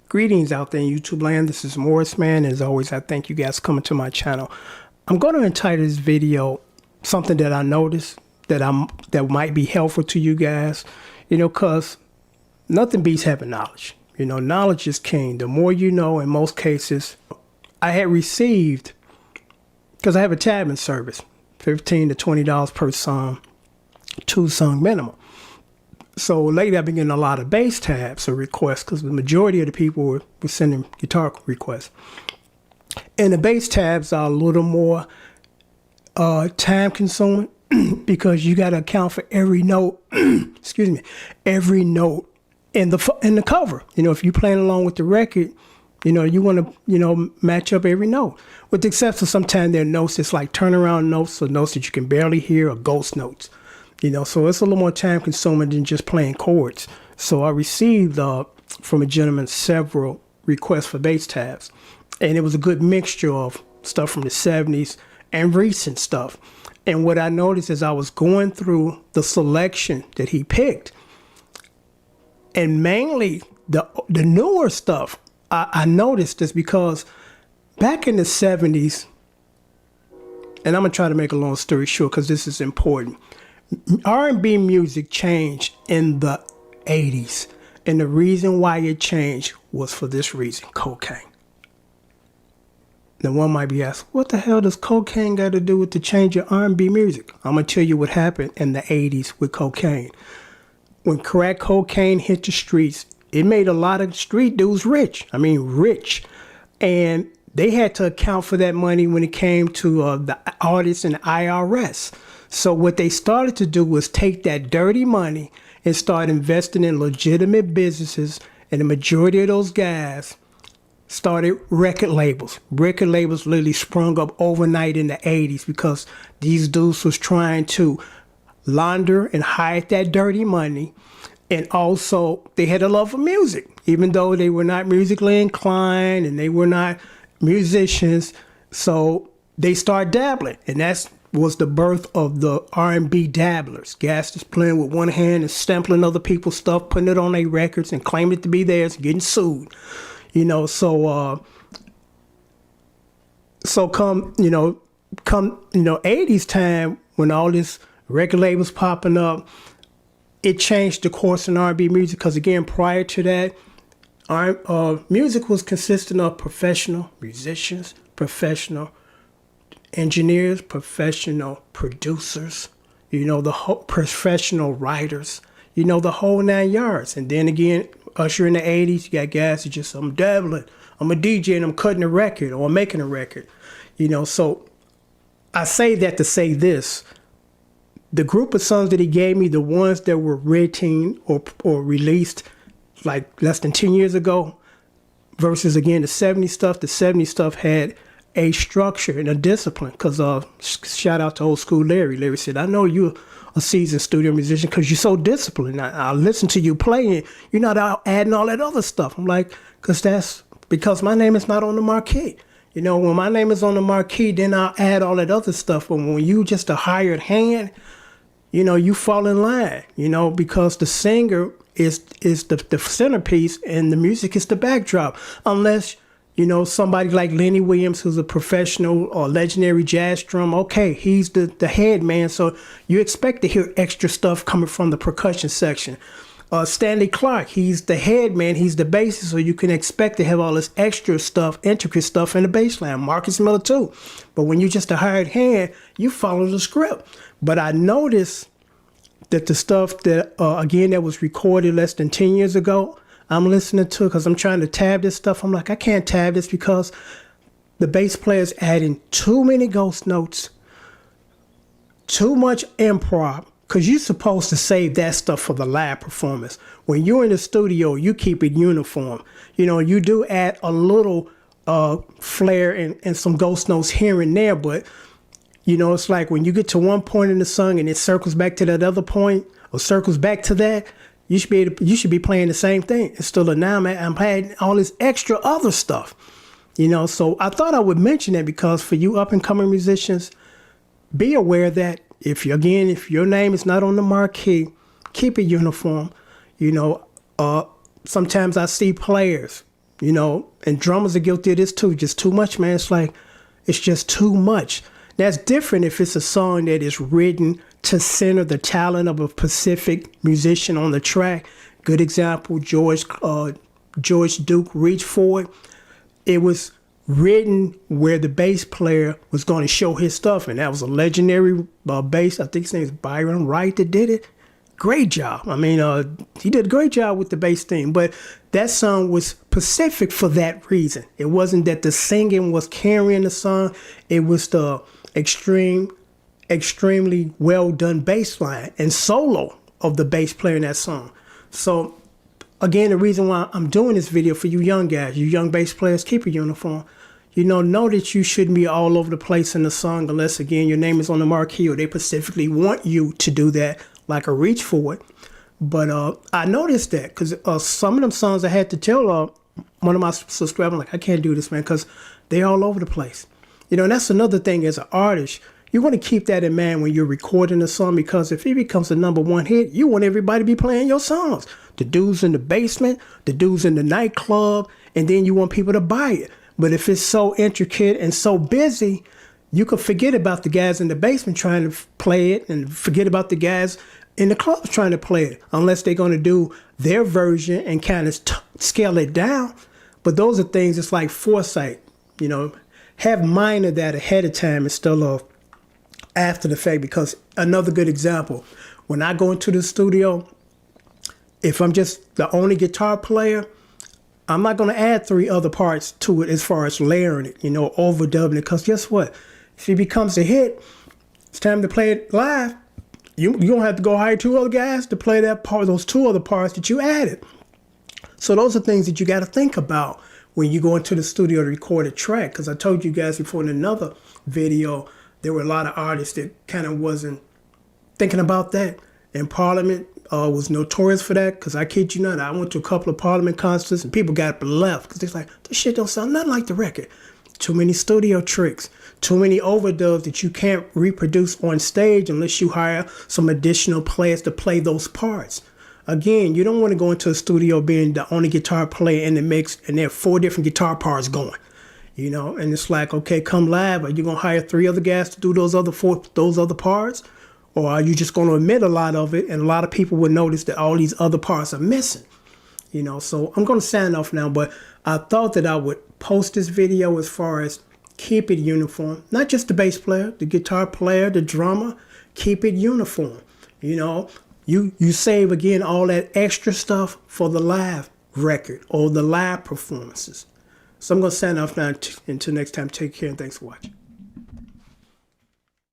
Greetings out there in YouTube land. This is Morris Man. As always, I thank you guys for coming to my channel. I'm going to entitle this video something that I noticed that might be helpful to you guys. Because nothing beats having knowledge. Knowledge is king. The more you know, in most cases, I had received, because I have a tabbing service, $15 to $20 per song, 2-song minimum. So lately I've been getting a lot of bass tabs or requests because the majority of the people were sending guitar requests. And the bass tabs are a little more time consuming because you got to account for every note, excuse me, every note in the cover. If you're playing along with the record, you want to, match up every note. With the exception, sometimes there are notes that's like turnaround notes or notes that you can barely hear or ghost notes. So it's a little more time consuming than just playing chords. So I received from a gentleman several requests for bass tabs. And it was a good mixture of stuff from the 70s and recent stuff. And what I noticed as I was going through the selection that he picked, and mainly the newer stuff, I noticed this because back in the 70s, and I'm going to try to make a long story short because this is important. R&B music changed in the 80s, and the reason why it changed was for this reason: cocaine. Now one might be asked, what the hell does cocaine got to do with the change of R&B music? I'm going to tell you what happened in the 80s with cocaine. When crack cocaine hit the streets, it made a lot of street dudes rich. I mean, rich. And they had to account for that money when it came to the artists and the IRS. So what they started to do was take that dirty money and start investing in legitimate businesses. And the majority of those guys started record labels. Record labels literally sprung up overnight in the 80s because these dudes was trying to launder and hide that dirty money. And also they had a love for music, even though they were not musically inclined and they were not musicians. So they started dabbling, and that's was the birth of the R&B dabblers. Guys just playing with one hand and sampling other people's stuff, putting it on their records and claiming it to be theirs, getting sued. So come 80s time, when all this record labels popping up, it changed the course in R&B music. Because again, prior to that, music was consistent of professional musicians, professional engineers, professional producers, the whole professional writers, the whole 9 yards. And then again, usher in the 80s, you got guys who just, I'm dabbling, I'm a DJ and I'm cutting a record or I'm making a record. So I say that to say this: the group of songs that he gave me, the ones that were written or released like less than 10 years ago, versus again the 70s stuff had a structure and a discipline. Because shout out to old school Larry. Larry said, I know you're a seasoned studio musician because you're so disciplined. I listen to you playing. You're not out adding all that other stuff. I'm like, because my name is not on the marquee. When my name is on the marquee, then I'll add all that other stuff. But when you just a hired hand, you fall in line, because the singer is the centerpiece and the music is the backdrop. Unless somebody like Lenny Williams, who's a professional or legendary jazz drummer, okay, he's the head man, so you expect to hear extra stuff coming from the percussion section. Stanley Clarke, he's the head man, he's the bassist, so you can expect to have all this extra stuff, intricate stuff in the bass line. Marcus Miller too. But when you're just a hired hand, you follow the script. But I noticed that the stuff that, again, that was recorded less than 10 years ago, I'm listening to, because I'm trying to tab this stuff. I'm like, I can't tab this because the bass player's adding too many ghost notes, too much improv, because you're supposed to save that stuff for the live performance. When you're in the studio, you keep it uniform. You do add a little flair and some ghost notes here and there, but it's like when you get to one point in the song and it circles back to that other point or circles back to that, you should be playing the same thing. It's still now, man, I'm playing all this extra other stuff. So I thought I would mention that because for you up and coming musicians, be aware that if your name is not on the marquee, keep it uniform. Sometimes I see players you know, and drummers are guilty of this too. Just too much, man. It's like, it's just too much. That's different if it's a song that is written to center the talent of a specific musician on the track. Good example, George Duke, Reach For It. It was written where the bass player was going to show his stuff, and that was a legendary bass. I think his name is Byron Wright that did it. Great job. I mean, he did a great job with the bass theme, but that song was specific for that reason. It wasn't that the singing was carrying the song. It was the extremely well done bass line and solo of the bass player in that song. So again, the reason why I'm doing this video for you young guys, you young bass players, keep a uniform. You know that you shouldn't be all over the place in the song unless, again, your name is on the marquee or they specifically want you to do that, like a Reach For It. But I noticed that because some of them songs I had to tell one of my subscribers, like, I can't do this, man, because they're all over the place. You know, and that's another thing as an artist. You want to keep that in mind when you're recording a song, because if it becomes a #1 hit, you want everybody to be playing your songs. The dudes in the basement, the dudes in the nightclub, and then you want people to buy it. But if it's so intricate and so busy, you could forget about the guys in the basement trying to play it and forget about the guys in the clubs trying to play it, unless they're going to do their version and kind of scale it down. But those are things, it's like foresight, you know, have mind of that ahead of time instead of after the fact. Because another good example, when I go into the studio, if I'm just the only guitar player, I'm not going to add 3 other parts to it as far as layering it, you know, overdubbing it. Because guess what? If it becomes a hit, it's time to play it live. You don't have to go hire 2 other guys to play that part, those 2 other parts that you added. So those are things that you got to think about when you go into the studio to record a track. Because I told you guys before in another video, there were a lot of artists that kind of wasn't thinking about that. And Parliament was notorious for that, because I kid you not, I went to a couple of Parliament concerts and people got left because they're like, this shit don't sound nothing like the record. Too many studio tricks, too many overdubs that you can't reproduce on stage unless you hire some additional players to play those parts. Again, you don't want to go into a studio being the only guitar player in the mix and there are 4 different guitar parts going. You know, and it's like, okay, come live, are you going to hire 3 other guys to do those other parts? Or are you just going to omit a lot of it and a lot of people will notice that all these other parts are missing? You know, so I'm going to sign off now, but I thought that I would post this video as far as keep it uniform. Not just the bass player, the guitar player, the drummer, keep it uniform. You know, you save, again, all that extra stuff for the live record or the live performances. So I'm going to sign off now. Until next time, take care and thanks for watching.